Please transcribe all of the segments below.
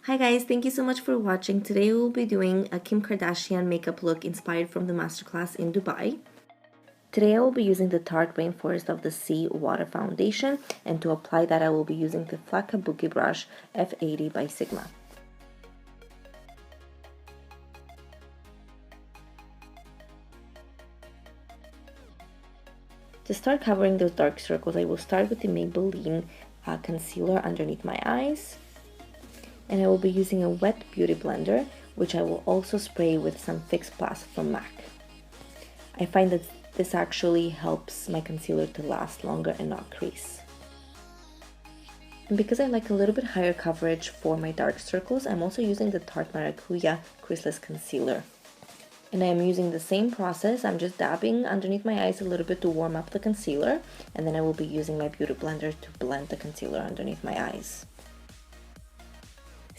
Hi guys, thank you so much for watching. Today we will be doing a Kim Kardashian makeup look inspired from the masterclass in Dubai. Today I will be using the Tarte Rainforest of the Sea Water Foundation, and to apply that I will be using the Flat Kabuki brush F80 by Sigma. To start covering those dark circles, I will start with the Maybelline concealer underneath my eyes. And I will be using a wet beauty blender, which I will also spray with some Fix Plus from MAC. I find that this actually helps my concealer to last longer and not crease. And because I like a little bit higher coverage for my dark circles, I'm also using the Tarte Maracuja Creaseless Concealer. And I am using the same process. I'm just dabbing underneath my eyes a little bit to warm up the concealer, and then I will be using my beauty blender to blend the concealer underneath my eyes.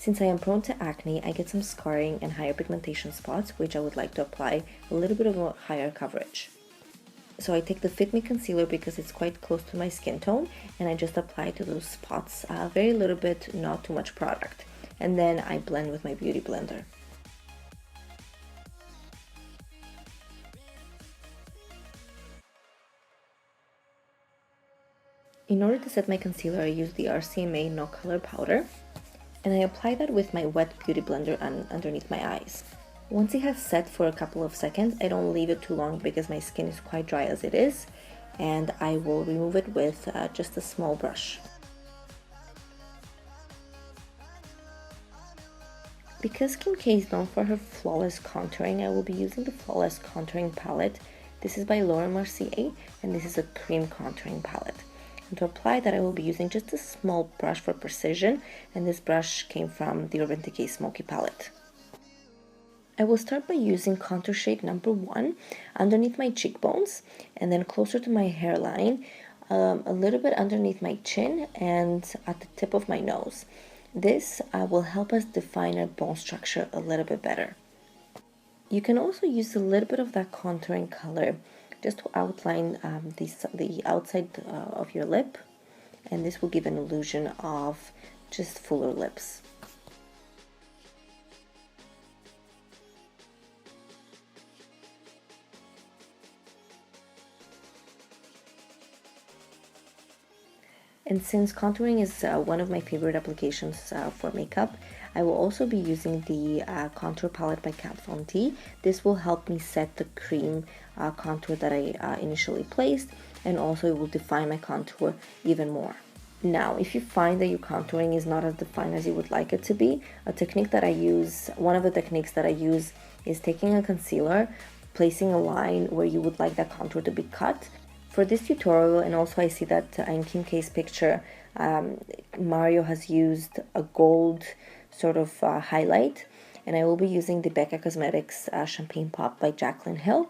Since I am prone to acne, I get some scarring and higher pigmentation spots, which I would like to apply a little bit of a higher coverage. So I take the Fit Me concealer because it's quite close to my skin tone, and I just apply to those spots very little bit, not too much product. And then I blend with my beauty blender. In order to set my concealer, I use the RCMA No Color Powder, and I apply that with my wet beauty blender underneath my eyes. Once it has set for a couple of seconds, I don't leave it too long because my skin is quite dry as it is, and I will remove it with just a small brush. Because Kim K is known for her flawless contouring, I will be using the Flawless Contouring Palette. This is by Laura Mercier, and this is a cream contouring palette. And to apply that, I will be using just a small brush for precision, and this brush came from the Urban Decay Smoky palette. I will start by using contour shade number 1 underneath my cheekbones, and then closer to my hairline, a little bit underneath my chin, and at the tip of my nose. This will help us define our bone structure a little bit better. You can also use a little bit of that contouring color just to outline the outside of your lip, and this will give an illusion of just fuller lips. And since contouring is one of my favorite applications for makeup, I will also be using the contour palette by Kat Von D. This will help me set the cream contour that I initially placed, and also it will define my contour even more. Now, if you find that your contouring is not as defined as you would like it to be, one of the techniques that I use is taking a concealer, placing a line where you would like that contour to be cut. For this tutorial, and also I see that in Kim K's picture, Mario has used a gold sort of highlight, and I will be using the Becca Cosmetics Champagne Pop by Jaclyn Hill,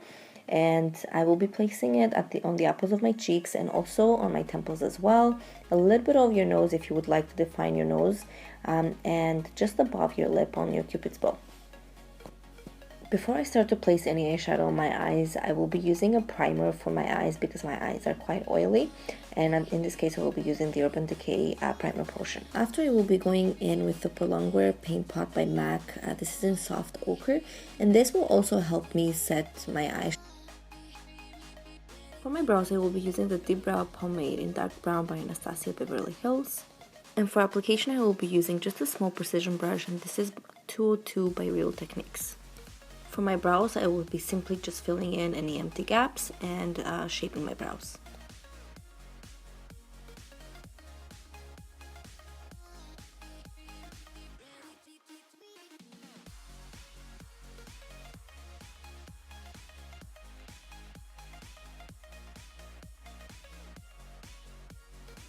and I will be placing it on the apples of my cheeks and also on my temples as well, a little bit of your nose if you would like to define your nose, and just above your lip on your cupid's bow. Before I start to place any eyeshadow on my eyes, I will be using a primer for my eyes because my eyes are quite oily, and in this case I will be using the Urban Decay Primer Potion. After, I will be going in with the Prolonged Wear Paint Pot by MAC. This is in Soft Ochre, and this will also help me set my eyes. For my brows, I will be using the Deep Brow Pomade in Dark Brown by Anastasia Beverly Hills. And for application, I will be using just a small precision brush, and this is 202 by Real Techniques. For my brows, I will be simply just filling in any empty gaps and shaping my brows.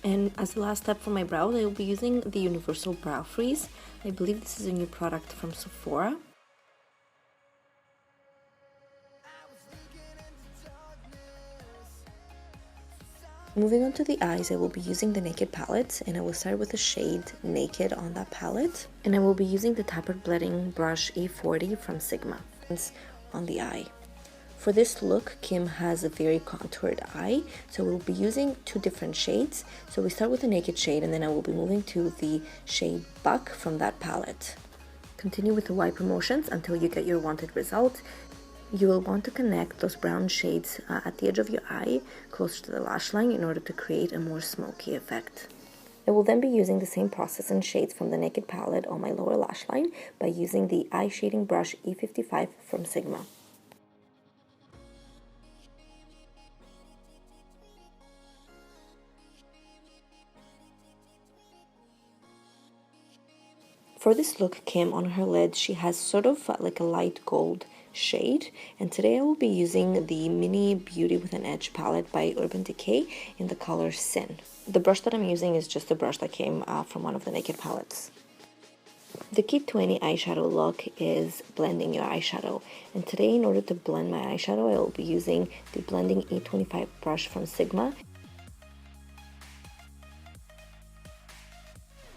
And as the last step for my brows, I will be using the Universal Brow Freeze. I believe this is a new product from Sephora. Moving on to the eyes, I will be using the Naked palette, and I will start with the shade Naked on that palette. And I will be using the Tapered Blending Brush A40 from Sigma on the eye. For this look, Kim has a very contoured eye, so we'll be using two different shades. So we start with the Naked shade, and then I will be moving to the shade Buck from that palette. Continue with the wiper motions until you get your wanted result. You will want to connect those brown shades at the edge of your eye, closer to the lash line, in order to create a more smoky effect. I will then be using the same process and shades from the Naked palette on my lower lash line by using the eye shading brush E55 from Sigma. For this look, Kim, on her lid, she has sort of like a light gold shade, and today I will be using the Mini Beauty with an Edge palette by Urban Decay in the color Sin. The brush that I'm using is just a brush that came from one of the Naked palettes. The key to any eyeshadow look is blending your eyeshadow, and today, in order to blend my eyeshadow, I will be using the Blending E25 brush from Sigma.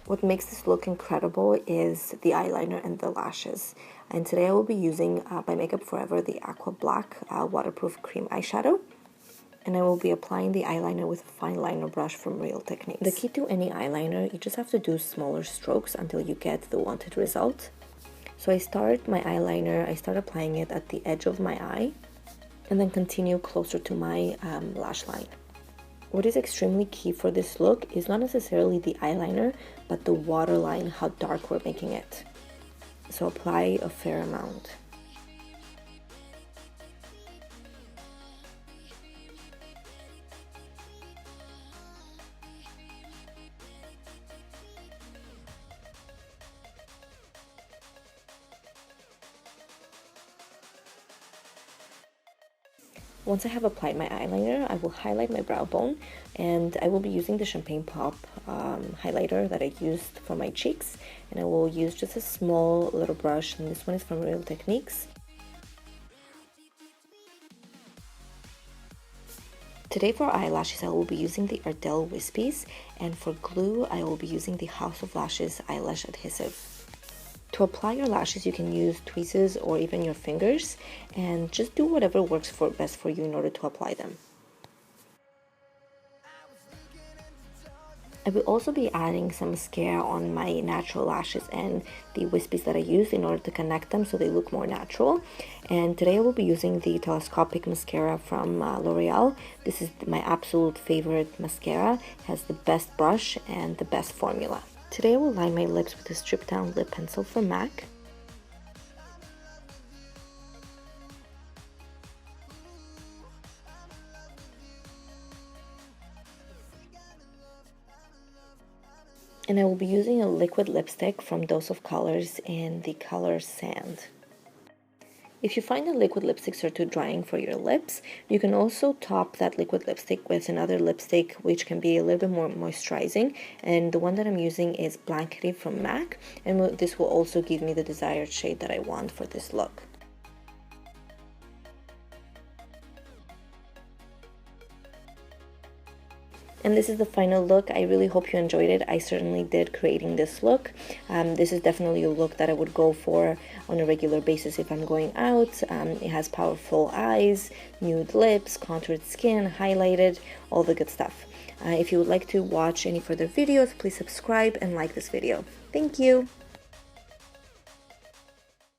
What makes this look incredible is the eyeliner and the lashes. And today I will be using by Makeup Forever the Aqua Black Waterproof Cream Eyeshadow. And I will be applying the eyeliner with a fine liner brush from Real Techniques. The key to any eyeliner, you just have to do smaller strokes until you get the wanted result. So I start my eyeliner, I start applying it at the edge of my eye, and then continue closer to my lash line. What is extremely key for this look is not necessarily the eyeliner, but the waterline, how dark we're making it. So apply a fair amount. Once I have applied my eyeliner, I will highlight my brow bone, and I will be using the Champagne Pop highlighter that I used for my cheeks, and I will use just a small little brush, and this one is from Real Techniques. Today for eyelashes, I will be using the Ardell Wispies, and for glue, I will be using the House of Lashes eyelash adhesive. To apply your lashes, you can use tweezers or even your fingers, and just do whatever works best for you in order to apply them. I will also be adding some mascara on my natural lashes and the wispies that I used in order to connect them so they look more natural. And today I will be using the Telescopic Mascara from L'Oreal. This is my absolute favorite mascara. It has the best brush and the best formula. Today I will line my lips with a Strip Down Lip Pencil from MAC. And I will be using a liquid lipstick from Dose of Colors in the color Sand. If you find the liquid lipsticks are too drying for your lips, you can also top that liquid lipstick with another lipstick which can be a little bit more moisturizing, and the one that I'm using is Blackhead from MAC, and this will also give me the desired shade that I want for this look. And this is the final look. I really hope you enjoyed it. I certainly did creating this look. This is definitely a look that I would go for on a regular basis if I'm going out. It has powerful eyes, nude lips, contoured skin, highlighted, all the good stuff. If you would like to watch any further videos, please subscribe and like this video. Thank you!